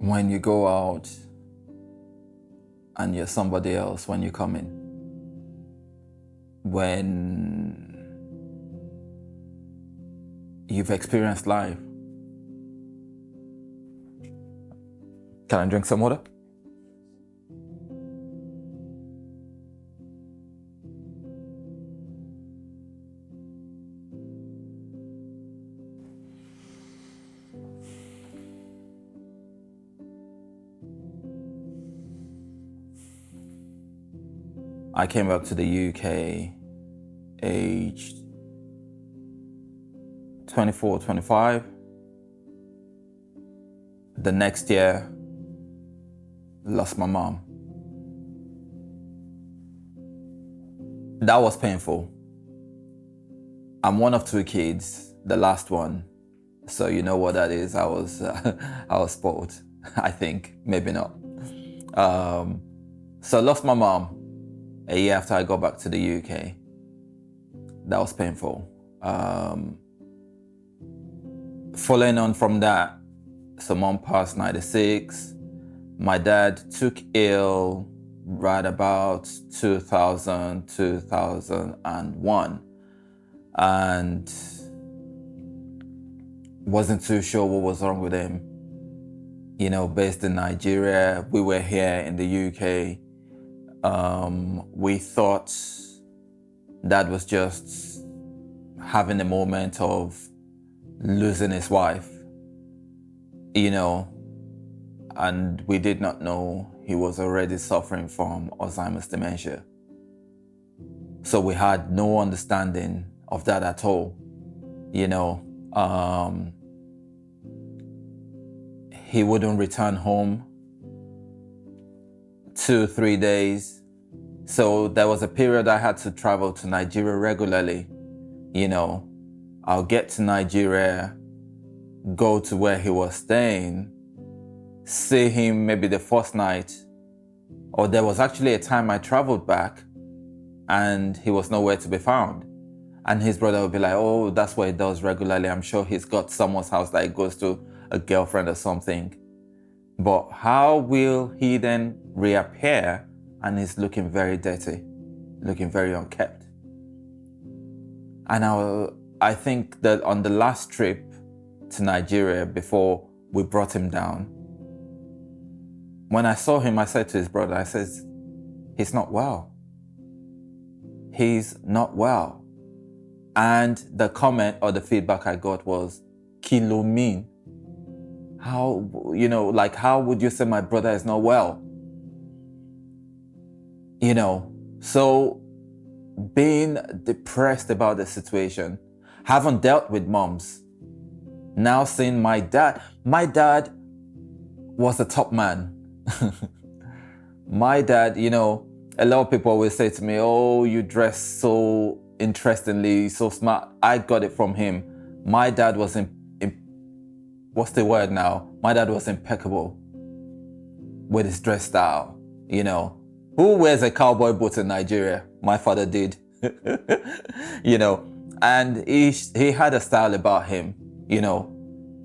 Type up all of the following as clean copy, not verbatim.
when you go out and you're somebody else when you come in. When you've experienced life. Can I drink some water? I came back to the UK aged 24, 25. The next year, lost my mom. That was painful. I'm one of two kids, the last one. So you know what that is. I was spoiled, I think, maybe not. So lost my mom a year after I got back to the UK. That was painful. Following on from that, so mom passed 96. My dad took ill right about 2000, 2001. And wasn't too sure what was wrong with him. You know, based in Nigeria, we were here in the UK. We thought Dad was just having a moment of losing his wife, you know, and we did not know he was already suffering from Alzheimer's dementia. So we had no understanding of that at all, you know. He wouldn't return home 2-3 days. So there was a period I had to travel to Nigeria regularly. You know, I'll get to Nigeria, go to where he was staying, see him maybe the first night, or there was actually a time I traveled back and he was nowhere to be found. And his brother would be like, oh, that's what he does regularly. I'm sure he's got someone's house that he goes to, a girlfriend or something. But how will he then reappear and he's looking very dirty, looking very unkept? And I think that on the last trip to Nigeria before we brought him down, when I saw him, I said to his brother, I said, he's not well. He's not well. And the comment or the feedback I got was, kí ló mean? How, you know, like, how would you say my brother is not well? You know, so being depressed about the situation, haven't dealt with moms, now seeing my dad was a top man. My dad, you know, a lot of people always say to me, oh, you dress so interestingly, so smart. I got it from him. My dad was what's the word now? My dad was impeccable with his dress style, you know. Who wears a cowboy boot in Nigeria? My father did, you know. And he had a style about him, you know.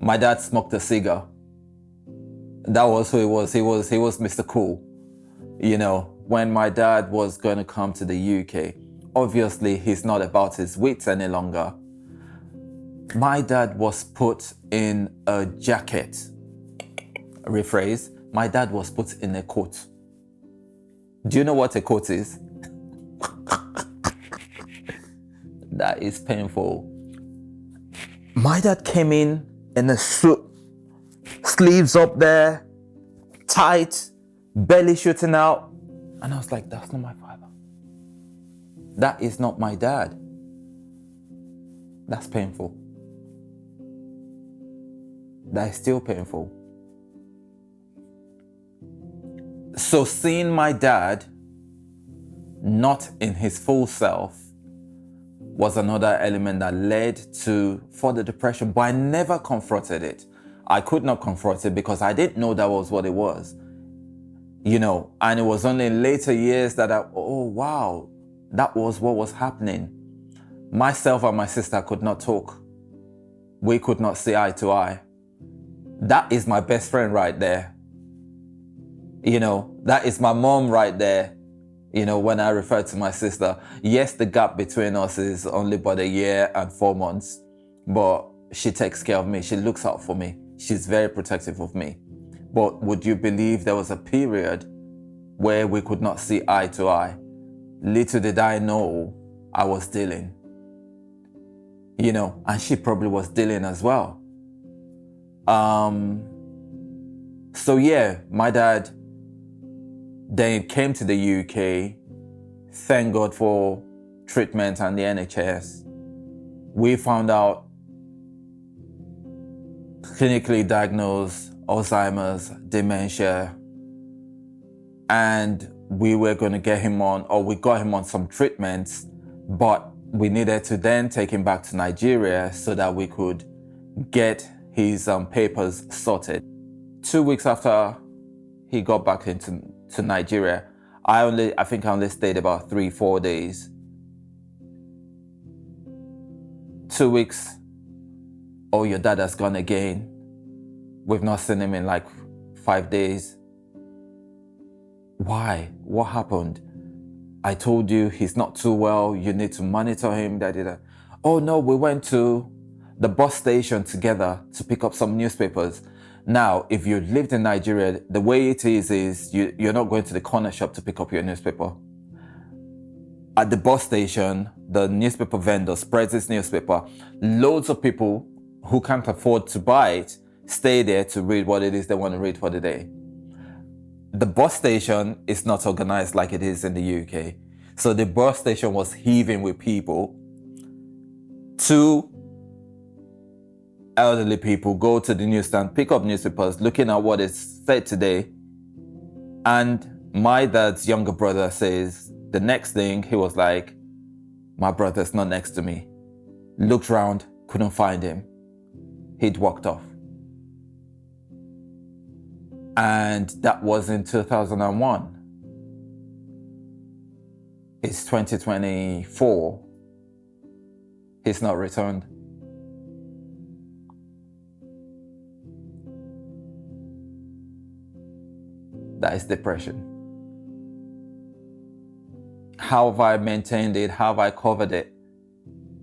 My dad smoked a cigar. That was who he was. He was Mr. Cool, you know. When my dad was going to come to the UK, obviously he's not about his wits any longer. My dad was put in a jacket. Rephrase, my dad was put in a coat. Do you know what a coat is? That is painful. My dad came in a suit, sleeves up there, tight, belly shooting out. And I was like, that's not my father. That is not my dad. That's painful. That is still painful. So seeing my dad not in his full self was another element that led to further depression, but I never confronted it. I could not confront it because I didn't know that was what it was. You know, and it was only in later years that oh wow, that was what was happening. Myself and my sister could not talk. We could not see eye to eye. That is my best friend right there. That is my mom right there. When I refer to my sister, yes, the gap between us is only about a year and 4 months, but she takes care of me. She looks out for me. She's very protective of me. But would you believe there was a period where we could not see eye to eye? Little did I know I was dealing, and she probably was dealing as well. So yeah, my dad then came to the UK. Thank God for treatment and the NHS. We found out clinically diagnosed Alzheimer's, dementia, and we were going to get him on, or we got him on some treatments, but we needed to then take him back to Nigeria so that we could get his papers sorted. 2 weeks after he got back into Nigeria, I think I only stayed about 3-4 days. 2 weeks, oh, your dad has gone again. We've not seen him in like 5 days. Why? What happened? I told you he's not too well. You need to monitor him. That. Oh no, we went to the bus station together to pick up some newspapers. Now, if you lived in Nigeria, the way it is you're not going to the corner shop to pick up your newspaper. At the bus station, the newspaper vendor spreads his newspaper. Loads of people who can't afford to buy it stay there to read what it is they want to read for the day. The bus station is not organized like it is in the UK. So the bus station was heaving with people. 2 elderly people go to the newsstand, pick up newspapers, looking at what is said today. And my dad's younger brother says, the next thing, he was like, my brother's not next to me. Looked around, couldn't find him. He'd walked off. And that was in 2001. It's 2024. He's not returned. That is depression. How have I maintained it? How have I covered it?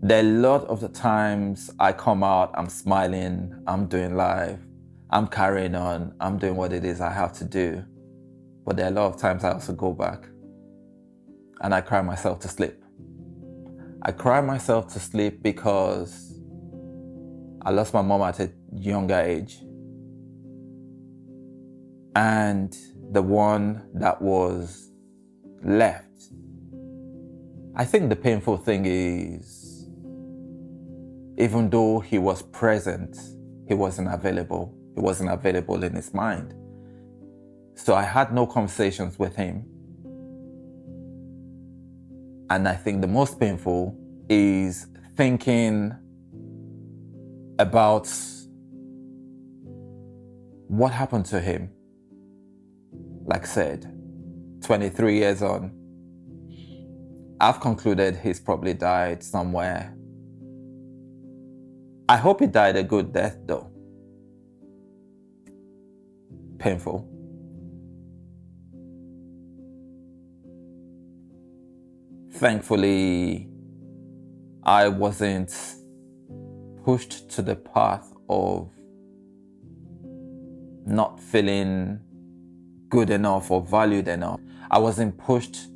There are a lot of the times I come out, I'm smiling, I'm doing live, I'm carrying on, I'm doing what it is I have to do. But there are a lot of times I also go back and I cry myself to sleep. I cry myself to sleep because I lost my mom at a younger age. And the one that was left, I think the painful thing is, even though he was present, he wasn't available. He wasn't available in his mind. So I had no conversations with him. And I think the most painful is thinking about what happened to him. Like I said, 23 years on, I've concluded he's probably died somewhere. I hope he died a good death though. Painful. Thankfully, I wasn't pushed to the path of not feeling good enough or valued enough. I wasn't pushed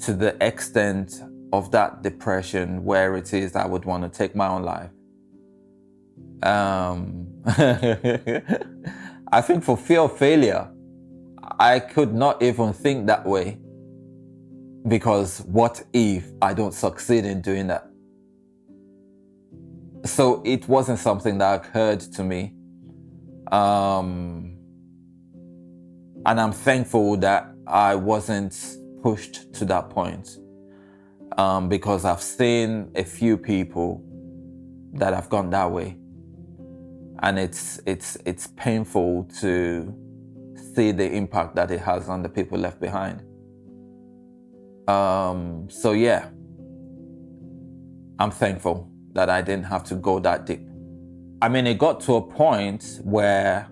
to the extent of that depression where it is I would want to take my own life. I think for fear of failure, I could not even think that way, because what if I don't succeed in doing that? So it wasn't something that occurred to me. And I'm thankful that I wasn't pushed to that point, because I've seen a few people that have gone that way, and it's painful to see the impact that it has on the people left behind. So yeah, I'm thankful that I didn't have to go that deep. I mean, it got to a point where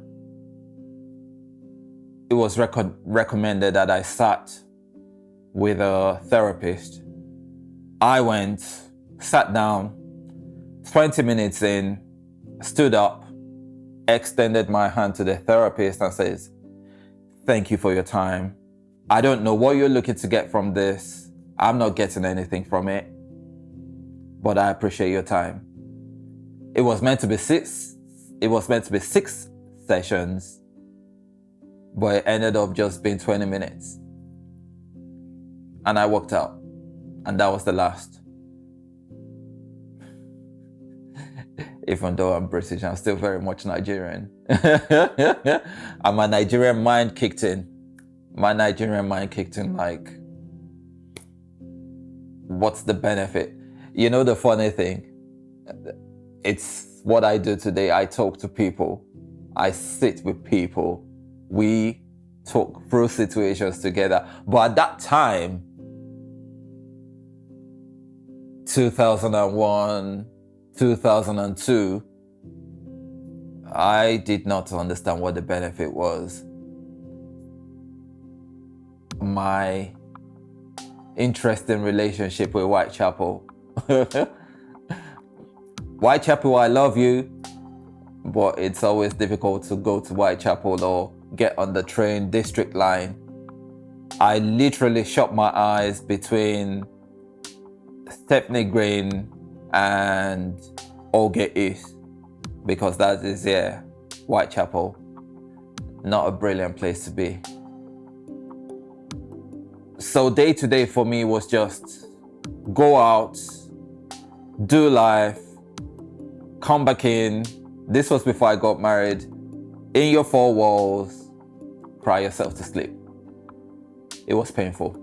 it was recommended that I sat with a therapist. I went, sat down, 20 minutes in, stood up, extended my hand to the therapist and says, "Thank you for your time. I don't know what you're looking to get from this. I'm not getting anything from it, but I appreciate your time." It was meant to be six sessions, but it ended up just being 20 minutes. And I walked out, and that was the last. Even though I'm British, I'm still very much Nigerian. And my Nigerian mind kicked in. Like, what's the benefit? You know, the funny thing, it's what I do today. I talk to people. I sit with people. We talk through situations together. But at that time, 2001, 2002, I did not understand what the benefit was. My interesting relationship with Whitechapel. Whitechapel, I love you, but it's always difficult to go to Whitechapel or get on the train district line. I literally shut my eyes between Stepney Green and Aldgate East, because that is, Whitechapel. Not a brilliant place to be. So day to day for me was just go out, do life, come back in. This was before I got married. In your four walls, cry yourself to sleep. It was painful.